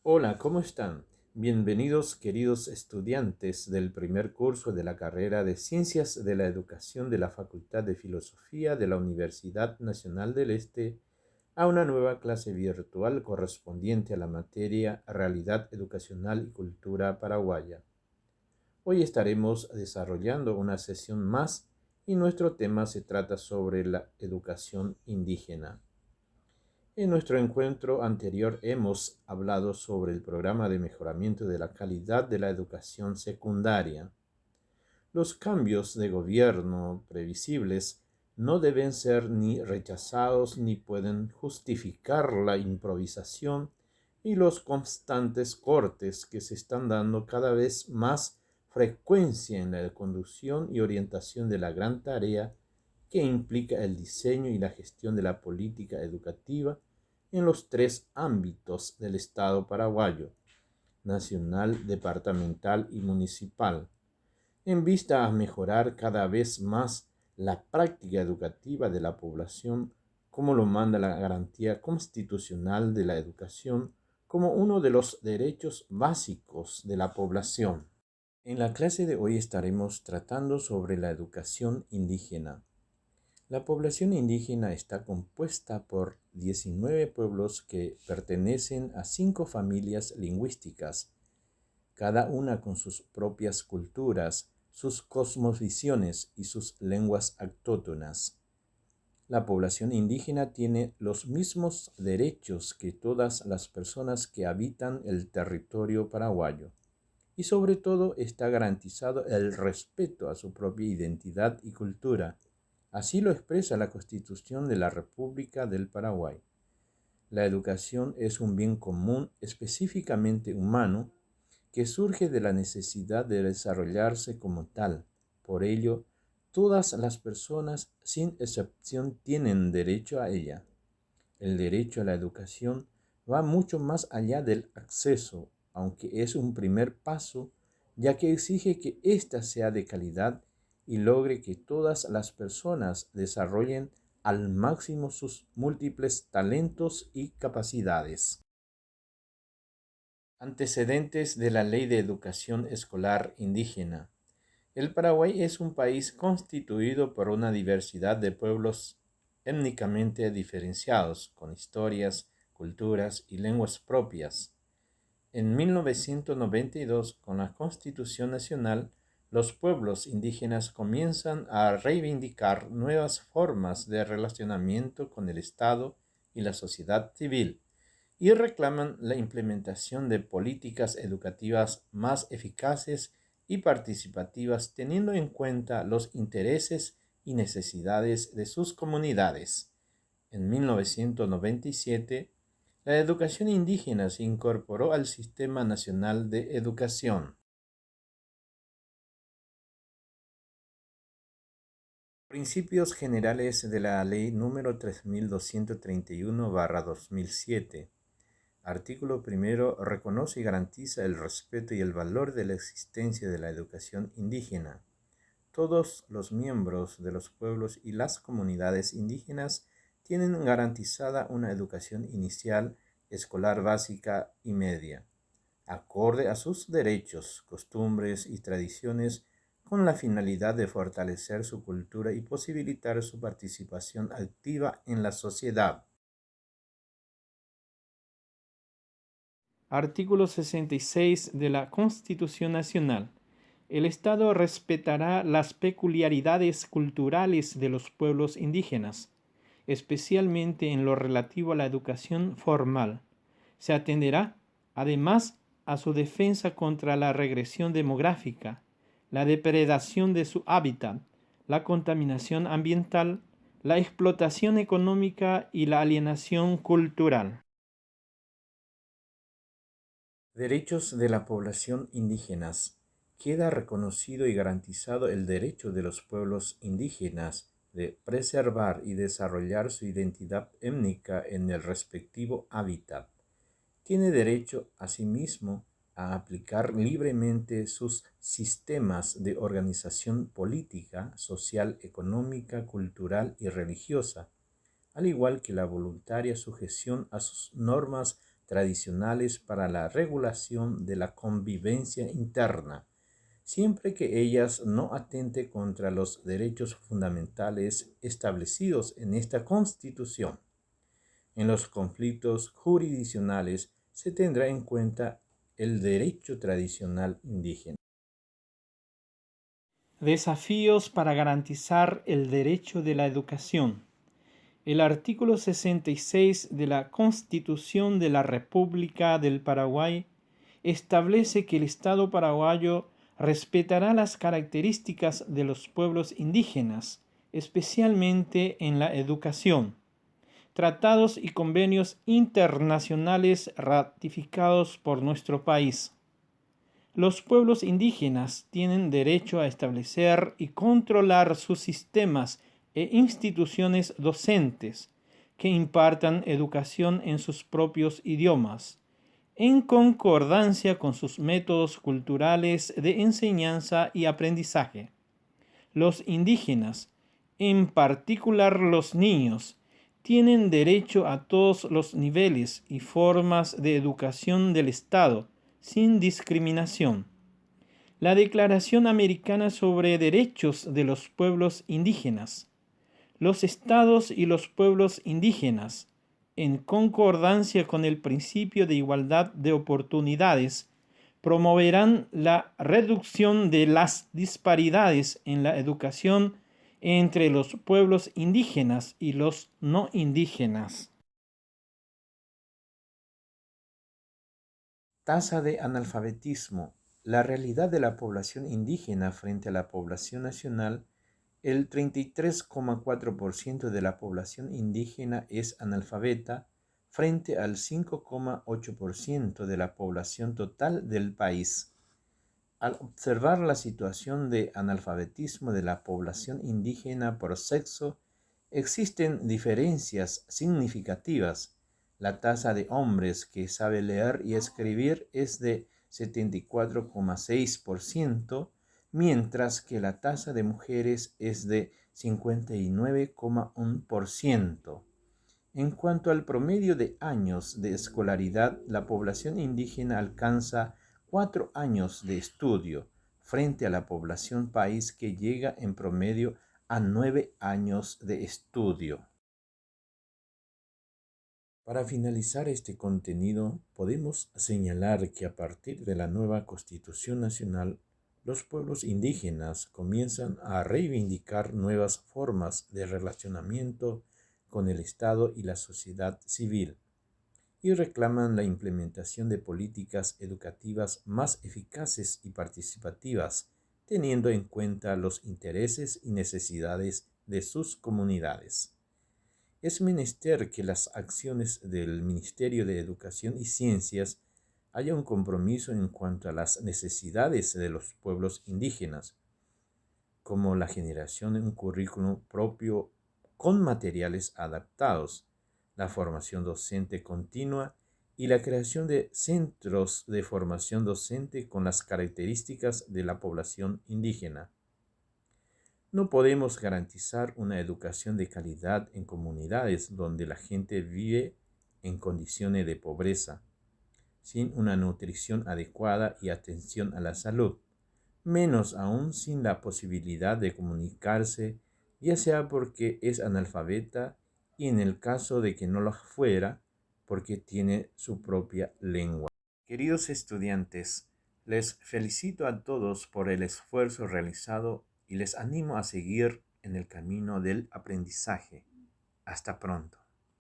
Hola, ¿cómo están? Bienvenidos, queridos estudiantes del primer curso de la carrera de Ciencias de la Educación de la Facultad de Filosofía de la Universidad Nacional del Este, a una nueva clase virtual correspondiente a la materia Realidad Educacional y Cultura Paraguaya. Hoy estaremos desarrollando una sesión más y nuestro tema se trata sobre la educación indígena. En nuestro encuentro anterior hemos hablado sobre el programa de mejoramiento de la calidad de la educación secundaria. Los cambios de gobierno previsibles no deben ser ni rechazados ni pueden justificar la improvisación y los constantes cortes que se están dando cada vez más frecuencia en la conducción y orientación de la gran tarea que implica el diseño y la gestión de la política educativa en los tres ámbitos del Estado paraguayo: nacional, departamental y municipal, en vista a mejorar cada vez más la práctica educativa de la población, como lo manda la garantía constitucional de la educación como uno de los derechos básicos de la población. En la clase de hoy estaremos tratando sobre la educación indígena. La población indígena está compuesta por 19 pueblos que pertenecen a 5 familias lingüísticas, cada una con sus propias culturas, sus cosmovisiones y sus lenguas autóctonas. La población indígena tiene los mismos derechos que todas las personas que habitan el territorio paraguayo y sobre todo está garantizado el respeto a su propia identidad y cultura. Así lo expresa la Constitución de la República del Paraguay. La educación es un bien común específicamente humano que surge de la necesidad de desarrollarse como tal. Por ello, todas las personas, sin excepción, tienen derecho a ella. El derecho a la educación va mucho más allá del acceso, aunque es un primer paso, ya que exige que ésta sea de calidad y logre que todas las personas desarrollen al máximo sus múltiples talentos y capacidades. Antecedentes de la Ley de Educación Escolar Indígena. El Paraguay es un país constituido por una diversidad de pueblos étnicamente diferenciados, con historias, culturas y lenguas propias. En 1992, con la Constitución Nacional, los pueblos indígenas comienzan a reivindicar nuevas formas de relacionamiento con el Estado y la sociedad civil y reclaman la implementación de políticas educativas más eficaces y participativas teniendo en cuenta los intereses y necesidades de sus comunidades. En 1997, la educación indígena se incorporó al Sistema Nacional de Educación. Principios generales de la Ley número 3231/2007. Artículo primero. Reconoce y garantiza el respeto y el valor de la existencia de la educación indígena. Todos los miembros de los pueblos y las comunidades indígenas tienen garantizada una educación inicial, escolar básica y media, acorde a sus derechos, costumbres y tradiciones, con la finalidad de fortalecer su cultura y posibilitar su participación activa en la sociedad. Artículo 66 de la Constitución Nacional. El Estado respetará las peculiaridades culturales de los pueblos indígenas, especialmente en lo relativo a la educación formal. Se atenderá, además, a su defensa contra la regresión demográfica, la depredación de su hábitat, la contaminación ambiental, la explotación económica y la alienación cultural. Derechos de la población indígenas. Queda reconocido y garantizado el derecho de los pueblos indígenas de preservar y desarrollar su identidad étnica en el respectivo hábitat. Tiene derecho, asimismo, a aplicar libremente sus sistemas de organización política, social, económica, cultural y religiosa, al igual que la voluntaria sujeción a sus normas tradicionales para la regulación de la convivencia interna, siempre que ellas no atenten contra los derechos fundamentales establecidos en esta Constitución. En los conflictos jurisdiccionales se tendrá en cuenta el derecho tradicional indígena. Desafíos para garantizar el derecho de la educación. El artículo 66 de la Constitución de la República del Paraguay establece que el Estado paraguayo respetará las características de los pueblos indígenas, especialmente en la educación. Tratados y convenios internacionales ratificados por nuestro país. Los pueblos indígenas tienen derecho a establecer y controlar sus sistemas e instituciones docentes que impartan educación en sus propios idiomas, en concordancia con sus métodos culturales de enseñanza y aprendizaje. Los indígenas, en particular los niños, tienen derecho a todos los niveles y formas de educación del Estado, sin discriminación. La Declaración Americana sobre Derechos de los Pueblos Indígenas. Los estados y los pueblos indígenas, en concordancia con el principio de igualdad de oportunidades, promoverán la reducción de las disparidades en la educación entre los pueblos indígenas y los no indígenas. Tasa de analfabetismo. La realidad de la población indígena frente a la población nacional. El 33,4% de la población indígena es analfabeta frente al 5,8% de la población total del país. Al observar la situación de analfabetismo de la población indígena por sexo, existen diferencias significativas. La tasa de hombres que sabe leer y escribir es de 74,6%, mientras que la tasa de mujeres es de 59,1%. En cuanto al promedio de años de escolaridad, la población indígena alcanza 4 años de estudio, frente a la población país que llega en promedio a 9 años de estudio. Para finalizar este contenido, podemos señalar que a partir de la nueva Constitución Nacional, los pueblos indígenas comienzan a reivindicar nuevas formas de relacionamiento con el Estado y la sociedad civil, y reclaman la implementación de políticas educativas más eficaces y participativas, teniendo en cuenta los intereses y necesidades de sus comunidades. Es menester que las acciones del Ministerio de Educación y Ciencias haya un compromiso en cuanto a las necesidades de los pueblos indígenas, como la generación de un currículum propio con materiales adaptados, la formación docente continua y la creación de centros de formación docente con las características de la población indígena. No podemos garantizar una educación de calidad en comunidades donde la gente vive en condiciones de pobreza, sin una nutrición adecuada y atención a la salud, menos aún sin la posibilidad de comunicarse, ya sea porque es analfabeta y en el caso de que no lo fuera, porque tiene su propia lengua. Queridos estudiantes, les felicito a todos por el esfuerzo realizado y les animo a seguir en el camino del aprendizaje. Hasta pronto.